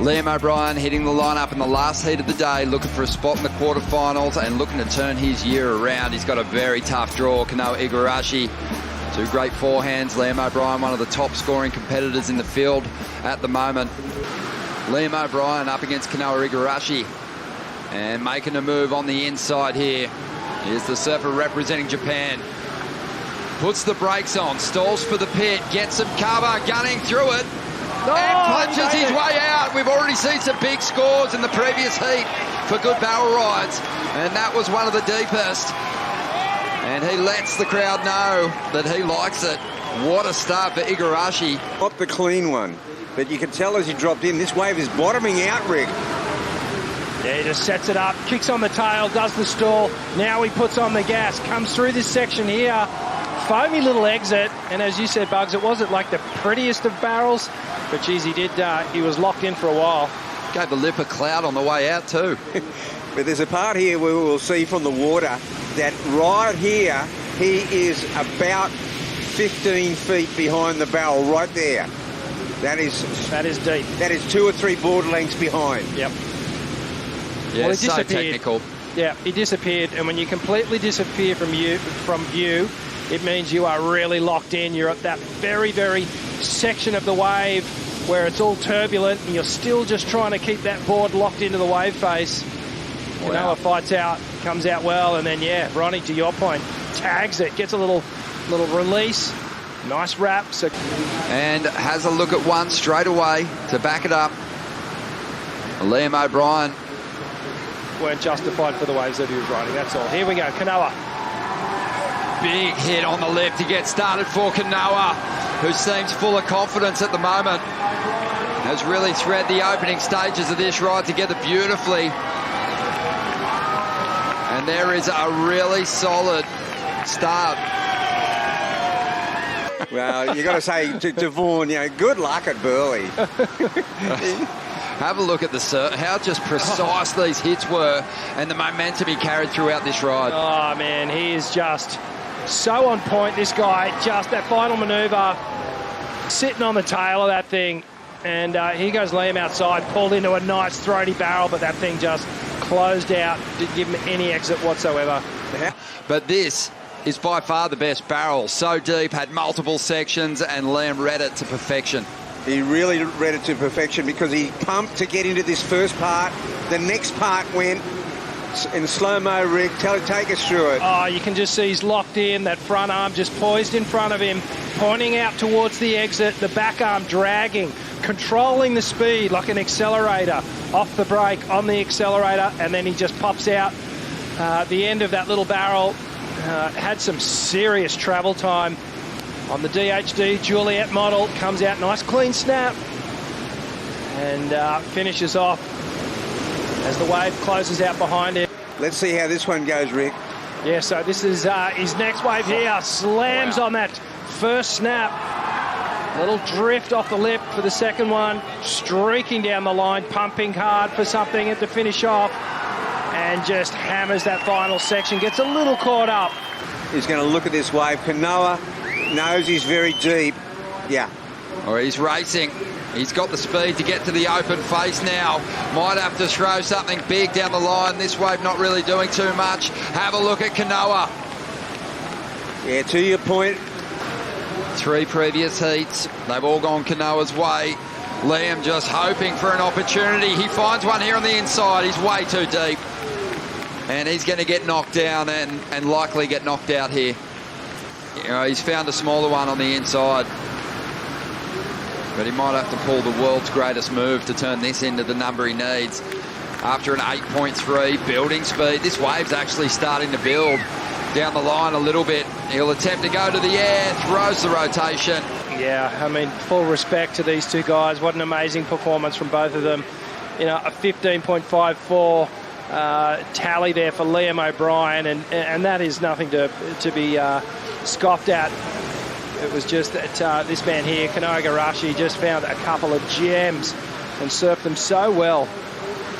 Liam O'Brien hitting the lineup in the last heat of the day, looking for a spot in the quarterfinals and looking to turn his year around. He's got a very tough draw. Kanoa Igarashi, two great forehands. Liam O'Brien, one of the top scoring competitors in the field at the moment. Liam O'Brien up against Kanoa Igarashi and making a move on the inside here. Here's the surfer representing Japan. Puts the brakes on, stalls for the pit, gets some cover, gunning through it. And punches his way out. We've already seen some big scores in the previous heat for good barrel rides, and that was one of the deepest. And he lets the crowd know that he likes it. What a start for Igarashi. Not the clean one, but you can tell as he dropped in, this wave is bottoming out, Rick. Yeah, he just sets it up, kicks on the tail, does the stall. Now he puts on the gas, comes through this section here. Foamy little exit, and as you said, Bugs, it wasn't like the prettiest of barrels, but geez, he was locked in for a while. Gave the lip a cloud on the way out too. But there's a part here where we will see from the water that right here, he is about 15 feet behind the barrel, right there. That is deep. That is 2 or 3 board lengths behind. Yep. Yeah, well, so technical. Yeah, he disappeared, and when you completely disappear from view, it means you are really locked in. You're at that very, very section of the wave where it's all turbulent and you're still just trying to keep that board locked into the wave face. Kanoa fights out, comes out well, and then, yeah, Ronnie, to your point, tags it, gets a little release, nice wrap. And has a look at one straight away to back it up. Liam O'Brien. Weren't justified for the waves that he was riding, that's all. Here we go, Kanoa. Big hit on the left to get started for Kanoa, who seems full of confidence at the moment. Has really thread the opening stages of this ride together beautifully. And there is a really solid start. Well, you got to say to Vaughan, you know, good luck at Burleigh. Have a look at how just precise these hits were and the momentum he carried throughout this ride. Oh, man, he is just so on point, this guy. Just that final manoeuvre, sitting on the tail of that thing. And here goes Liam outside, pulled into a nice throaty barrel, but that thing just closed out, didn't give him any exit whatsoever. But this is by far the best barrel. So deep, had multiple sections, and Liam read it to perfection. He really read it to perfection because he pumped to get into this first part. The next part went in slow-mo, Rick. Take us through it. Oh, you can just see he's locked in, that front arm just poised in front of him, pointing out towards the exit, the back arm dragging, controlling the speed like an accelerator, off the brake, on the accelerator, and then he just pops out. The end of that little barrel had some serious travel time on the DHD Juliet model. Comes out, nice clean snap, and finishes off as the wave closes out behind him. Let's see how this one goes, Rick. Yeah, so this is his next wave here. Slams on that first snap. A little drift off the lip for the second one. Streaking down the line, pumping hard for something to finish off. And just hammers that final section. Gets a little caught up. He's going to look at this wave. Kanoa knows he's very deep. Yeah. Or he's racing. He's got the speed to get to the open face now. Might have to throw something big down the line. This wave not really doing too much. Have a look at Kanoa. Yeah, to your point. 3 previous heats. They've all gone Kanoa's way. Liam just hoping for an opportunity. He finds one here on the inside. He's way too deep. And he's going to get knocked down and likely get knocked out here. You know, he's found a smaller one on the inside. But he might have to pull the world's greatest move to turn this into the number he needs. After an 8.3 building speed, this wave's actually starting to build down the line a little bit. He'll attempt to go to the air, throws the rotation. Yeah, I mean, full respect to these two guys. What an amazing performance from both of them. You know, a 15.54 tally there for Liam O'Brien, and that is nothing to be scoffed at. It was just that this man here, Kanoa Igarashi, just found a couple of gems and surfed them so well.